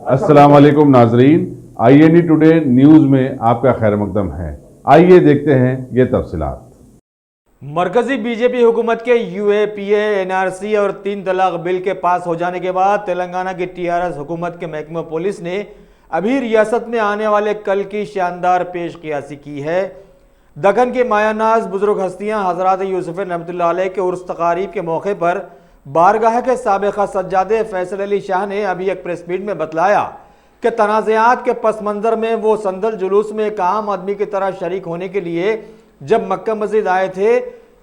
अस्सलाम वालेकुम नाजरीन, INE टुडे न्यूज़ में आपका खैर मकदम है। आइए देखते हैं ये तफसीलात। मरकजी बीजेपी हुकूमत के UAPA, NRC और 3 तलाक बिल के पास हो जाने के बाद तेलंगाना की TRS हुकूमत के महकमा पुलिस ने अभी रियासत में आने वाले कल की शानदार पेश कियासी की है। दखन के मायानाज बुजुर्ग हस्तियां हजरत यूसुफ रहमतुल्लाह अलैह के उर्स तकारीब के मौके पर बारगाह के साबिक़ा सज्जादे फैसल अली शाह ने अभी एक प्रेस मीट में बतलाया कि तनाज़ात के पस मंज़र में वो संदल जुलूस में एक आम आदमी की तरह शरीक होने के लिए जब मक्का मस्जिद आए थे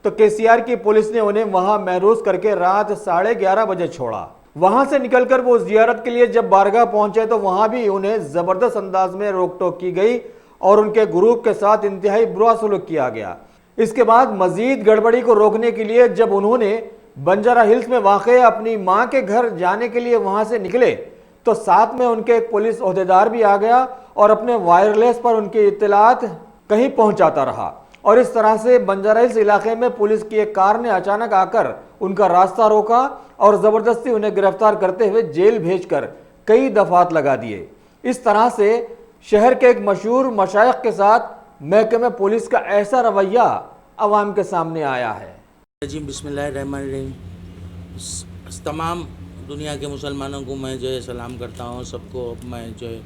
तो KCR की पुलिस ने उन्हें वहां महरूज करके रात 11:30 बजे छोड़ा। वहां से निकलकर वो जियारत के लिए जब बारगाह पहुंचे तो वहां भी उन्हें जबरदस्त अंदाज में रोक टोक की गई और उनके ग्रुप के साथ इंतहाई बुरा सलूक किया गया। इसके बाद मजीद गड़बड़ी को रोकने के लिए जब उन्होंने बंजारा हिल्स में वाक़े अपनी मां के घर जाने के लिए वहां से निकले तो साथ में उनके एक पुलिस ओहदेदार भी आ गया और अपने वायरलेस पर उनकी इत्तलात कहीं पहुंचाता रहा और इस तरह से बंजारा हिल्स इलाके में पुलिस की एक कार ने अचानक आकर उनका रास्ता रोका और ज़बरदस्ती उन्हें गिरफ्तार करते हुए जेल भेजकर कई दफात लगा दिए। इस तरह से शहर के एक मशहूर मशाइख के साथ महकमे पुलिस का ऐसा रवैया अवाम के सामने आया है। जी बिस्मिल्लाहिर्रहमानिर्रहीम। तमाम दुनिया के मुसलमानों को मैं जो है सलाम करता हूँ। सबको मैं जो है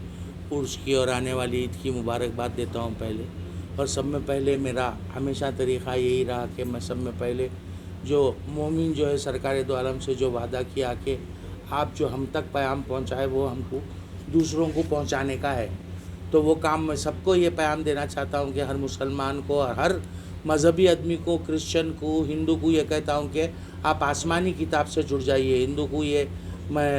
उर्स की और आने वाली ईद की मुबारकबाद देता हूँ पहले। और सब में पहले मेरा हमेशा तरीक़ा यही रहा कि मैं सब में पहले जो मोमिन जो है सरकार दो आलम से जो वादा किया कि आप जो हम तक पैगाम पहुँचाए वो हमको दूसरों को पहुँचाने का है, तो वो काम मैं सबको ये पैगाम देना चाहता हूँ कि हर मुसलमान को और हर मज़हबी आदमी को, क्रिश्चियन को, हिंदू को ये कहता हूँ कि आप आसमानी किताब से जुड़ जाइए। हिंदू को ये मैं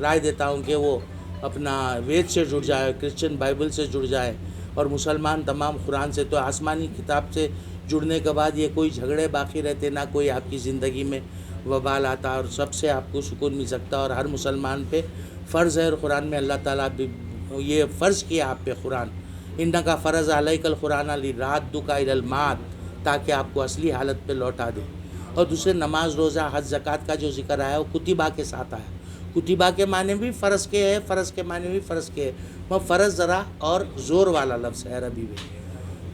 राय देता हूँ कि वो अपना वेद से जुड़ जाए, क्रिश्चियन बाइबल से जुड़ जाए और मुसलमान तमाम कुरान से। तो आसमानी किताब से जुड़ने के बाद ये कोई झगड़े बाकी रहते ना, कोई आपकी ज़िंदगी में वबाल आता और सबसे आपको सुकून मिल सकता। और हर मुसलमान पे फ़र्ज़ है और कुरान में अल्लाह ताला भी ये फ़र्ज़ किया आप पे कुरान, इन्ना का फ़र्ज़ अलैकल कुरान अली रात दुका इलल मात, ताकि आपको असली हालत पे लौटा दे। और दूसरे नमाज, रोज़ा, हज, ज़कात का जो ज़िक्र आया वो कुतिबा के साथ आया। कुतिबा के माने भी फ़र्ज़ के है, फ़र्ज़ के माने भी फ़र्ज़ के है। वह फ़र्ज़ ज़रा और ज़ोर वाला लफ्ज़ है अरबी में।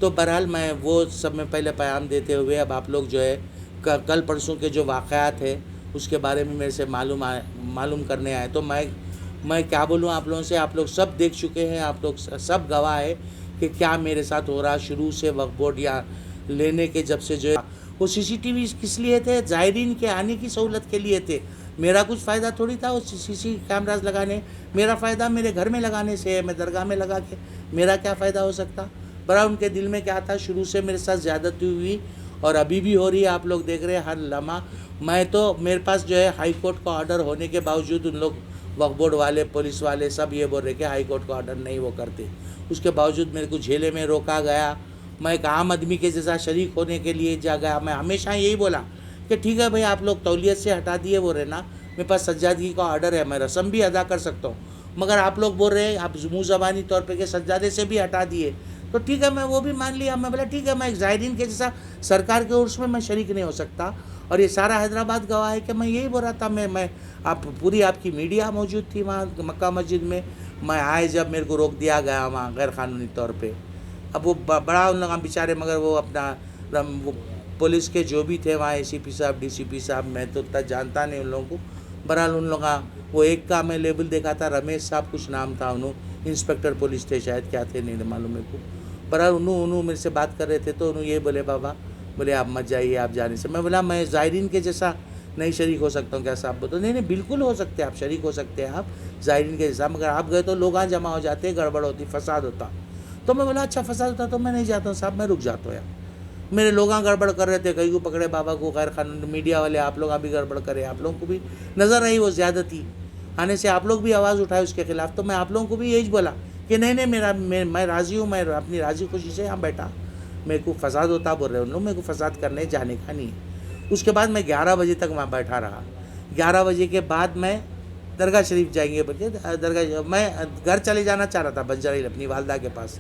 तो बहरहाल मैं वो सब में पहले पैगाम देते हुए अब आप लोग जो है कल परसों के जो वाक़यात है उसके बारे में मेरे से मालूम करने आए। तो मैं क्या बोलूँ आप लोगों से, आप लोग सब देख चुके हैं, आप लोग सब गवाह है कि क्या मेरे साथ हो रहा। शुरू से वक्फ बोर्ड या लेने के जब से जो है वो CCTV किस लिए थे, ज़ायरीन के आने की सहूलत के लिए थे। मेरा कुछ फ़ायदा थोड़ी था वो CC कैमराज लगाने। मेरा फ़ायदा मेरे घर में लगाने से है, मैं दरगाह में लगा के मेरा क्या फ़ायदा हो सकता। बड़ा उनके दिल में क्या था, शुरू से मेरे साथ ज़्यादती हुई और अभी भी हो रही है। आप लोग देख रहे हैं हर लम्हा। मैं तो मेरे पास जो है हाई कोर्ट का ऑर्डर होने के बावजूद उन लोग वक्फ बोर्ड वाले, पुलिस वाले सब ये बोल रहे कि हाई कोर्ट का ऑर्डर नहीं वो करते, उसके बावजूद मेरे को झेले में रोका गया। मैं एक आम आदमी के जैसा शरीक होने के लिए जा गया। मैं हमेशा यही बोला कि ठीक है भाई आप लोग तौलियत से हटा दिए वो रहना, मेरे पास सज्जादगी का ऑर्डर है, मैं रस्म भी अदा कर सकता हूँ, मगर आप लोग बोल रहे हैं आप मुँह ज़बानी तौर पर कि सज्जादे से भी हटा दिए, तो ठीक है मैं वो भी मान लिया। मैं बोला ठीक है मैं एक ज़ायरीन के जैसा सरकार के उर्स में मैं शरीक नहीं हो सकता। और ये सारा हैदराबाद गवाह है कि मैं यही बोल रहा था। मैं आप पूरी आपकी मीडिया मौजूद थी वहाँ मक्का मस्जिद में। मैं आए जब मेरे को रोक दिया गया वहाँ गैर क़ानूनी तौर पे। अब वो बड़ा उन लोग बेचारे, मगर वो अपना वो पुलिस के जो भी थे वहाँ ACP साहब, DCP साहब, मैं तो उतना जानता नहीं उन लोगों को। बहरहाल उन लोग वो एक का मैं लेबल देखा था, रमेश साहब कुछ नाम था, उन्होंने इंस्पेक्टर पुलिस थे शायद, क्या थे नहीं मालूम मेरे को। बहरहाल उन्होंने मेरे से बात कर रहे थे तो उन्होंने ये बोले बाबा बोले आप मत जाइए आप जाने से। मैं बोला मैं ज़ायरीन के जैसा नहीं शरीक हो सकता हूँ क्या साहब? बोलते नहीं बिल्कुल हो सकते आप, शरीक हो सकते हैं आप ज़ायरीन के जैसा, मगर आप गए तो लोग यहाँ जमा हो जाते, गड़बड़ होती, फसाद होता। तो मैं बोला अच्छा फसाद होता तो मैं नहीं जाता हूँ साहब, मैं रुक जाता हूँ यार। मेरे लोग गड़बड़ कर रहे थे, कहीं को पकड़े बाबा को गैर कानूनी, मीडिया वाले आप लोग भी गड़बड़ करे, आप लोगों को भी नज़र आई वो ज़्यादती आने से, आप लोग भी आवाज़ उठाए उसके ख़िलाफ़। तो मैं आप लोगों को भी यही बोला कि नहीं मैं राज़ी हूँ, मैं अपनी राज़ी खुशी से यहाँ बैठा, मेरे को फसाद होता बोल रहे उन लोग, मेरे को फसाद करने जाने का नहीं है। उसके बाद मैं 11 बजे तक वहाँ बैठा रहा। 11 बजे के बाद मैं दरगाह शरीफ जाएंगे बल्कि दरगाह, मैं घर चले जाना चाह रहा था बंजारा अपनी वालदा के पास।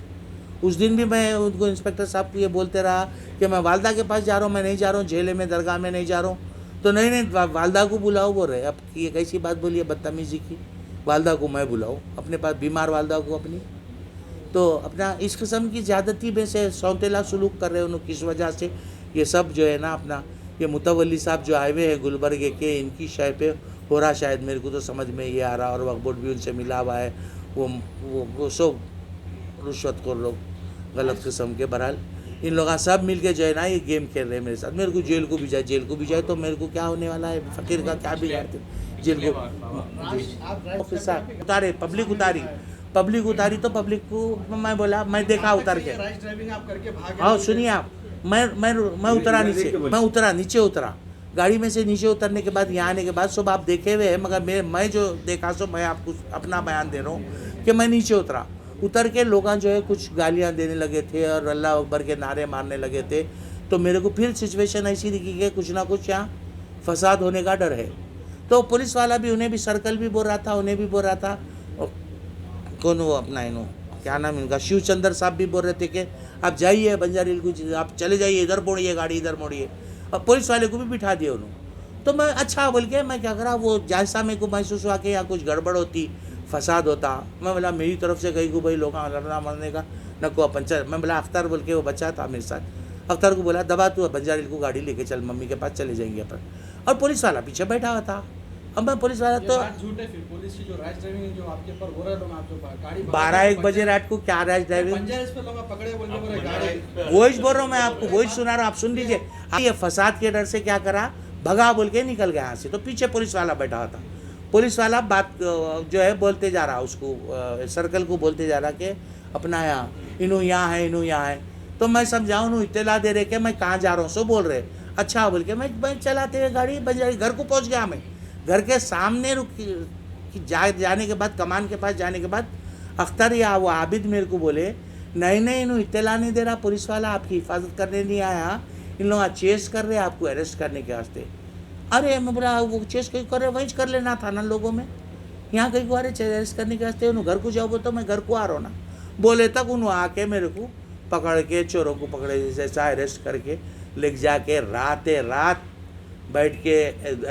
उस दिन भी मैं उनको इंस्पेक्टर साहब को ये बोलते रहा कि मैं वालदा के पास जा रहा हूँ, मैं नहीं जा रहा हूँ झेले में, दरगाह में नहीं जा रहा हूँ। तो नहीं वालदा को बुलाओ बोल रहे। अब ये कैसी बात बोली है बदतमीज़ी की। वालदा को मैं बुलाऊं अपने पास, बीमार वालदा को अपनी? तो अपना इस किस्म की ज़्यादती में से सौतेला सलूक कर रहे हैं उन्होंने, किस वजह से ये सब जो है ना अपना, ये मुतवल्ली साहब जो आए हुए हैं गुलबर्ग के, इनकी शय पे हो रहा शायद, मेरे को तो समझ में ये आ रहा। और वक्फ बोर्ड भी उनसे मिला हुआ है, वो सब रुश्वतखोर लोग गलत किस्म के। बहरहाल इन लोग सब मिल के जो है ना ये गेम खेल रहे हैं मेरे साथ। मेरे को जेल को भी जाए तो मेरे को क्या होने वाला है, फ़कीर का क्या बिगाड़ते जेल को। उतारे पब्लिक उतारी तो पब्लिक को मैं बोला, मैं देखा उतर के, हाँ सुनिए आप, मैं उतरा नीचे उतरा गाड़ी में से। नीचे उतरने के बाद यहाँ आने के बाद सब आप देखे हुए हैं, मगर मैं जो देखा सो मैं आपको अपना बयान दे रहा हूँ कि मैं नीचे उतर के लोग जो है कुछ गालियाँ देने लगे थे और अल्लाह अकबर के नारे मारने लगे थे। तो मेरे को फिर सिचुएशन ऐसी दिखी कि कुछ ना कुछ यहाँ फसाद होने का डर है। तो पुलिस वाला भी, उन्हें भी सर्कल भी बोल रहा था, उन्हें भी बोल रहा था, कौन वो अपना इन्हों क्या नाम इनका, शिवचंद्र साहब भी बोल रहे थे कि आप जाइए बंजारी हिल को, आप चले जाइए, इधर मोड़िए गाड़ी, इधर मोड़िए। और पुलिस वाले को भी बिठा दिया उन्होंने। तो मैं अच्छा बोल के मैं क्या करा, वो जैसा मेरे को महसूस हुआ कि यहाँ कुछ गड़बड़ होती, फसाद होता, मैं बोला मेरी तरफ से कहीं को भाई लोग लड़ना मरने का न को पंचर। मैं बोला अख्तर बोल के वो बच्चा था मेरे साथ, अख्तर को बोला दबा तू बंजारी हिल को गाड़ी लेके चल, मम्मी के पास चले जाएंगे अपन। और पुलिस वाला पीछे बैठा हुआ था। अब मैं पुलिस वाला तो झूठ है, फिर पुलिस की जो रैश ड्राइविंग जो आपके ऊपर हो रहा है, लोग आप जो गाड़ी 12-1 बजे रात को क्या रैश ड्राइविंग, पकड़े बोलने बोले गाड़ी, वही बोल रहा हूँ मैं आपको, वही सुना रहा हूँ, आप सुन लीजिए। ये फसाद के डर से क्या करा, भगा बोल के निकल गया यहाँ से। तो पीछे पुलिस वाला बैठा हुआ था। पुलिस वाला बात जो है बोलते जा रहा, उसको सर्कल को बोलते जा रहा कि अपना यहाँ इनू यहाँ है, इनू यहाँ है। तो मैं समझाऊँ, उन्होंने इत्तला दे रहे कि मैं कहाँ जा रहा हूँ, सो बोल रहे अच्छा बोल के मैं चलाते हुए गाड़ी बंजारी घर को पहुँच गया। मैं घर के सामने जाने के बाद, कमान के पास जाने के बाद अख्तर या वो आबिद मेरे को बोले नहीं इन्होंने इत्तला नहीं दे रहा, पुलिस वाला आपकी हिफाजत करने नहीं आया, इन लोग चेस कर रहे हैं आपको अरेस्ट करने के वास्ते। अरे मैं बोला वो चेस कहीं कर रहे, वहीं कर लेना था ना लोगों में, यहाँ कहीं को आ रहे अरेस्ट करने के वास्ते, उन्होंने घर को जाओगे तो मैं घर को आ रहा हूँ ना बोले तक उन्होंने आके मेरे को पकड़ के, चोरों को पकड़े जैसा अरेस्ट करके ले जाके रात बैठ के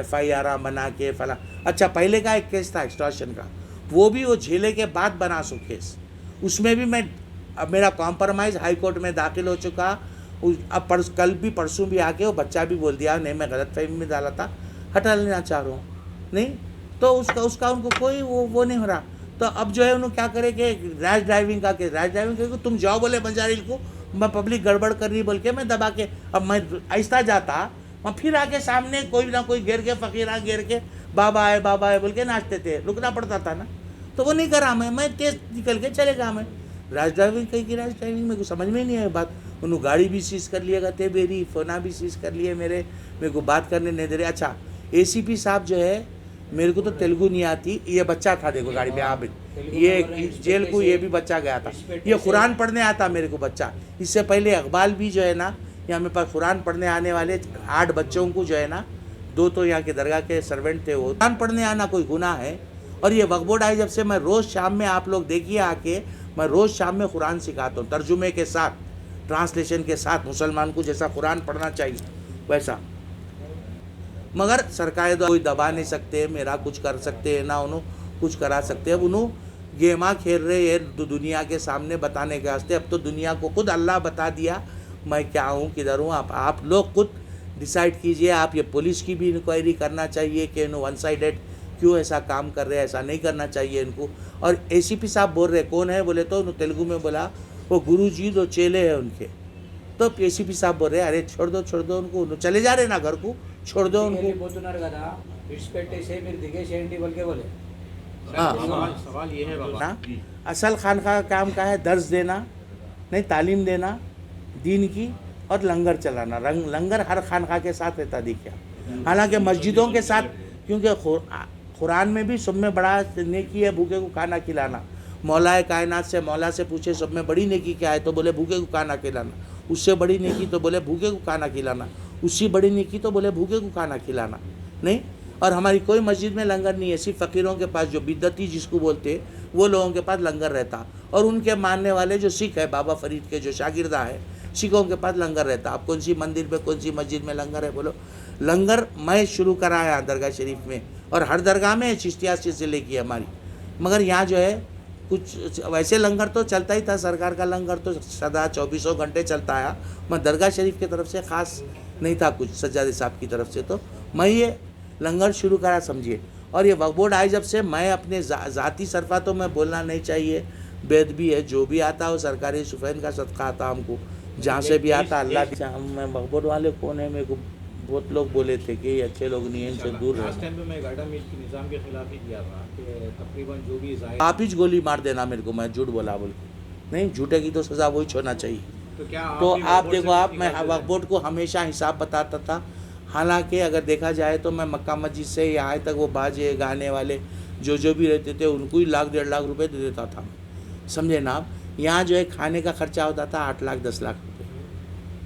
FIR बना के फला। अच्छा पहले का एक केस था एक्सटॉर्शन का, वो भी वो झेले के बाद बना सो केस, उसमें भी मैं अब मेरा कॉम्प्रोमाइज़ हाई कोर्ट में दाखिल हो चुका। अब कल भी परसों भी आके वो बच्चा भी बोल दिया नहीं मैं गलत फहमी में डाला था, हटा लेना चाह रहा हूँ नहीं, तो उसका उनको कोई वो नहीं हो रहा। तो अब जो है उन्होंने क्या करे कि रैश ड्राइविंग का केस, रैश ड्राइविंग क्योंकि तुम जाओ बोले बंजारी हिल को, मैं पब्लिक गड़बड़ कर रही बोल के मैं दबा के, अब मैं आहिस्ता जाता वहाँ फिर आके सामने कोई ना कोई घेर के फ़कीरा घेर के बाबा है बोल के नाचते थे, रुकना पड़ता था ना। तो वो नहीं करा, मैं तेज निकल के चलेगा। मैं रैश ड्राइविंग कहीं की रैश ड्राइविंग मेरे को समझ में नहीं आया बात। उन्होंने गाड़ी भी सीज कर लिया करते, मेरी फ़ोना भी सीज कर लिए मेरे को बात करने नहीं दे रहे। अच्छा ACP साहब जो है मेरे को तो तेलुगु नहीं आती, ये बच्चा था देखो गाड़ी में आबिद, ये जेल को ये भी बच्चा गया था, ये कुरान पढ़ने आता मेरे को बच्चा। इससे पहले इकबाल भी जो है ना यहाँ मेरे पास कुरान पढ़ने आने वाले 8 बच्चों को जो है ना, 2 तो यहाँ के दरगाह के सर्वेंट थे, वो कुरान पढ़ने आना कोई गुनाह है। और ये वक्फ बोर्ड आई जब से, मैं रोज़ शाम में, आप लोग देखिए आके, मैं रोज़ शाम में कुरान सिखाता हूँ तर्जुमे के साथ, ट्रांसलेशन के साथ, मुसलमान को जैसा कुरान पढ़ना चाहिए वैसा। मगर सरकार कोई दबा नहीं सकते, मेरा कुछ कर सकते हैं ना उन्होंने कुछ करा सकते हैं। उन्होंने गेमा खेल रहे हैं दुनिया के सामने बताने के वास्ते। अब तो दुनिया को खुद अल्लाह बता दिया मैं क्या हूँ, किधर हूँ। आप लोग खुद डिसाइड कीजिए। आप ये पुलिस की भी इंक्वायरी करना चाहिए कि इन्होंने 1 साइडेड क्यों ऐसा काम कर रहे हैं, ऐसा नहीं करना चाहिए इनको। और ACP साहब बोल रहे कौन है बोले तो उन्होंने तेलुगु में बोला वो गुरुजी 2 चेले हैं उनके। तो ACP साहब बोल रहे अरे छोड़ दो उनको, चले जा रहे ना घर को, छोड़ दो उनको। सवाल ये है बाबा, असल खानका का काम का है दर्ज देना, नहीं तालीम देना दीन की, और लंगर चलाना। लंगर हर खानका के साथ रहता दिखा, हालांकि मस्जिदों के साथ, क्योंकि कुरान में भी सब में बड़ा नेकी है भूखे को खाना खिलाना। मौलाए कायनात से, मौला से पूछे सब में बड़ी नेकी क्या है, तो बोले भूखे को खाना खिलाना। उससे बड़ी नेकी तो बोले भूखे को खाना खिलाना। उससे बड़ी नेकी तो बोले भूखे को खाना खिलाना। नहीं, और हमारी कोई मस्जिद में लंगर नहीं है, सिर्फ फ़कीरों के पास, जो बिद्दती जिसको बोलते वो लोगों के पास लंगर रहता। और उनके मानने वाले जो सिख है, बाबा फरीद के जो शागिर्दा है, सिखों के पास लंगर रहता। आप कौन सी मंदिर में, कौन सी मस्जिद में लंगर है बोलो? लंगर मैं शुरू कराया दरगाह शरीफ में, और हर दरगाह में चिश्तिया सिलसिले की हमारी। मगर यहाँ जो है कुछ वैसे लंगर तो चलता ही था, सरकार का लंगर तो सदा 24 घंटे चलता आया, मैं दरगाह शरीफ की तरफ से ख़ास नहीं था कुछ, सज्जादे साहब की तरफ से तो मैं ये लंगर शुरू करा समझिए। और ये वक्फ बोर्ड आई जब से, मैं अपने ज़ाती सरफा तो मैं बोलना नहीं चाहिए, बेद भी है, जो भी आता है वो सरकारी सुफैन का सदका आता हमको, जहाँ से भी आता अल्लाह। मैं वक्फ बोर्ड वाले कौन है, मेरे को बहुत लोग बोले थे कि ये अच्छे लोग नहीं हैं, इनसे दूर रहो। लास्ट टाइम पे मैं गार्डन में इसके निज़ाम के खिलाफ ही किया था कि तकरीबन जो भी जायज आप ही गोली मार देना मेरे को, मैं झूठ बोला बोल के। नहीं, झूठे की तो सज़ा वही छोड़ना चाहिए। तो क्या तो भी आप वक्फ बोर्ड देखो, से आप कुछ मैं निकालते वक्फ बोर्ड को हमेशा हिसाब बताता था। हालांकि अगर देखा जाए तो मैं मक्का मस्जिद से यहाँ तक वो बाजे गाने वाले जो भी रहते थे उनको ही 1 लाख 1.5 लाख रुपए दे देता था, समझे ना आप। यहाँ जो है खाने का खर्चा होता था 8 लाख 10 लाख रुपए,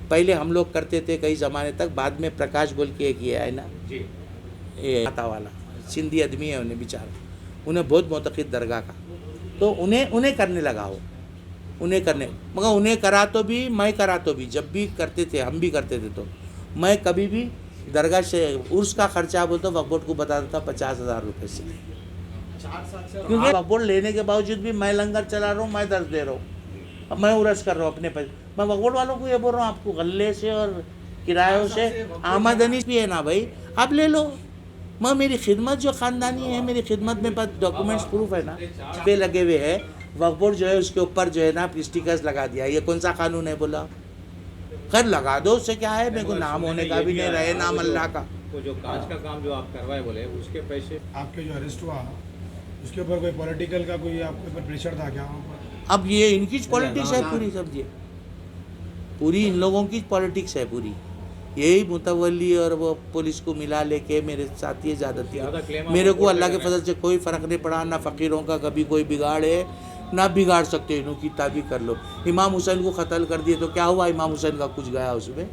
पहले हम लोग करते थे कई ज़माने तक। बाद में प्रकाश बोल के एक ये है ना, जी ये माता वाला सिंधी आदमी है, उन्हें बेचारा, उन्हें बहुत मोतक़िद दरगाह का, तो उन्हें करने लगा हो, उन्हें करने, मगर उन्हें करा तो भी, मैं करा तो भी, जब भी करते थे हम भी करते थे, तो मैं कभी भी दरगाह से उर्स का खर्चा बोलते वक्फ बोर्ड को बताता था 50,000 रुपये से, 4 साल से। क्योंकि वक्फ बोर्ड लेने के बावजूद भी मैं लंगर चला रहा हूँ, मैं दर्ज दे रहा हूँ, अब मैं उर्स कर रहा हूँ अपने पैसे। मैं वक्फ बोर्ड वालों को ये बोल रहा हूँ, आपको गल्ले से और किरायों से आमदनी भी है ना भाई, आप ले लो। मैं मेरी खिदमत जो ख़ानदानी है, मेरी खिदमत में डॉक्यूमेंट्स प्रूफ है ना, पे लगे हुए हैं। वक्फ बोर्ड जो है उसके ऊपर जो है ना स्टिकर्स लगा दिया, ये कौन सा कानून है बोला, खैर लगा दो, उससे क्या है, मेरे को नाम होने का भी नहीं रहे, नाम अल्लाह का। वो जो कांच का काम जो आप करवाए बोले उसके पैसे आपके जो अरेस्ट हुआ उसके ऊपर कोई पॉलिटिकल का कोई आपके ऊपर प्रेशर था क्या वहाँ पर? अब ये इनकी पॉलिटिक्स है पूरी, समझिए पूरी इन लोगों की पॉलिटिक्स है पूरी। यही मुतवल्ली और वो पुलिस को मिला लेके मेरे साथ ये ज़्यादा मेरे को अल्लाह के फजल से कोई फ़र्क नहीं पड़ा, ना फ़कीरों का कभी कोई बिगाड़ है ना बिगाड़ सकते, इन्हों की ताबी कर लो। इमाम हुसैन को कत्ल कर दिए तो क्या हुआ, इमाम हुसैन का कुछ गया उसमें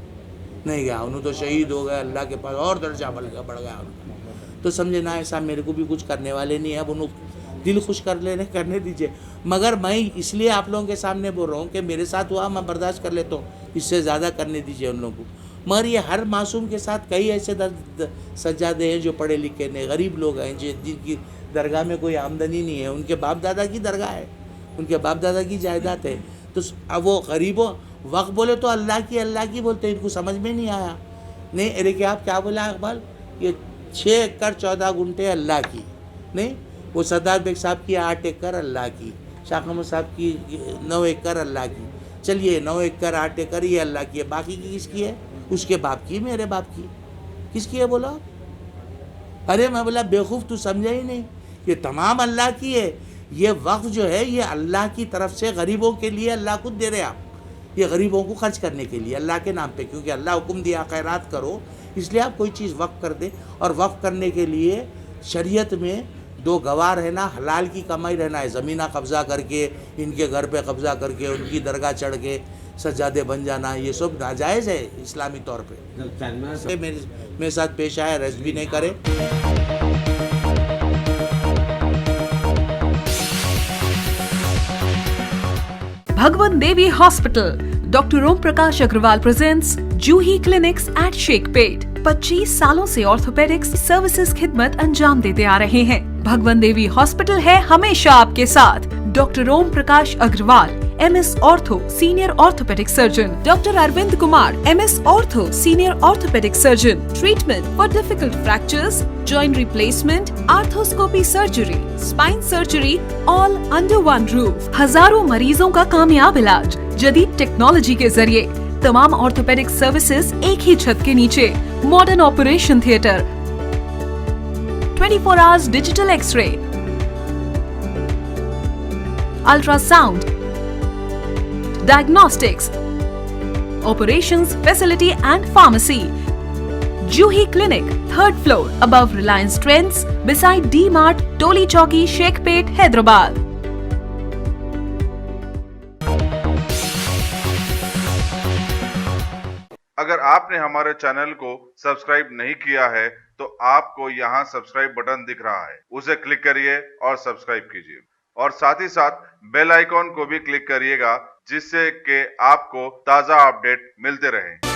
नहीं गया, उन्होंने तो शहीद हो गए, अल्लाह के पास और दर्जा बढ़ गया उनका। तो समझे ना, ऐसा मेरे को भी कुछ करने वाले नहीं है, अब उन्होंने दिल खुश करने दीजिए। मगर मैं इसलिए आप लोगों के सामने बोल रहा हूँ कि मेरे साथ हुआ मैं बर्दाश्त कर लेता हूँ, इससे ज़्यादा करने दीजिए उन लोगों को। मगर ये हर मासूम के साथ कई ऐसे सज्जादे हैं जो पढ़े लिखे नहीं, गरीब लोग हैं जिनकी दरगाह में कोई आमदनी नहीं है, उनके बाप दादा की दरगाह है, उनके बाप दादा की जायदाद है, तो अब वो गरीबों वक्त बोले तो अल्लाह की बोलते, इनको समझ में नहीं आया। नहीं अरे कि आप क्या बोला इकबाल, ये 6 एकड़ 14 गुंठे अल्लाह की, नहीं वो सरदार बेग साहब की 8 एकड़ अल्लाह की, शाह अहमद साहब की 9 एकड़ अल्लाह की, चलिए 9 एकड़ 8 एकड़ ये अल्लाह की है, बाकी की किसकी है, उसके बाप की, मेरे बाप की, किसकी है बोला। अरे मैं बोला बेवकूफ़ तू समझा ही नहीं, ये तमाम अल्लाह की है। ये वक्फ जो है ये अल्लाह की तरफ से गरीबों के लिए अल्लाह खुद दे रहे आप, ये गरीबों को खर्च करने के लिए अल्लाह के नाम पे, क्योंकि अल्लाह हुक्म दिया खैरात करो, इसलिए आप कोई चीज़ वक्फ कर दे। और वक्फ करने के लिए शरीयत में 2 गवाह रहना, हलाल की कमाई रहना है, ज़मीना कब्ज़ा करके इनके घर पे कब्ज़ा करके उनकी दरगाह चढ़ के सज्जादे बन जाना, ये सब नाजायज़ है इस्लामी तौर पे। मेरे साथ पेश आया, रेस्ट भी नहीं करे। Bhagwan Devi Hospital, Dr. Om Prakash Agrawal presents Juhi Clinics at Sheikhpet। 25 सालों से ऑर्थोपेडिक्स सर्विसेज खिदमत अंजाम देते आ रहे हैं। भगवान देवी हॉस्पिटल है हमेशा आपके साथ। Doctor Om Prakash Agrawal, MS ortho senior orthopaedic surgeon, doctor Arvind Kumar, MS ortho senior orthopaedic surgeon, treatment for difficult fractures, joint replacement, arthroscopy surgery, spine surgery, all under one roof. हजारों मरीजों का कामयाब इलाज जदीद टेक्नोलॉजी के जरिए, तमाम ऑर्थोपेडिक सर्विसेज एक ही छत के नीचे, modern operation theatre, 24 hours digital X ray, ultrasound, diagnostics, operations facility and pharmacy. Juhi Clinic, 3rd floor, above Reliance Trends, beside D-Mart, Toli Chowki, Sheikhpet, Hyderabad. अगर आपने हमारे चैनल को सब्सक्राइब नहीं किया है तो आपको यहाँ सब्सक्राइब बटन दिख रहा है, उसे क्लिक करिए और सब्सक्राइब कीजिए और साथ ही साथ बेल आइकॉन को भी क्लिक करिएगा जिससे कि आपको ताज़ा अपडेट मिलते रहें।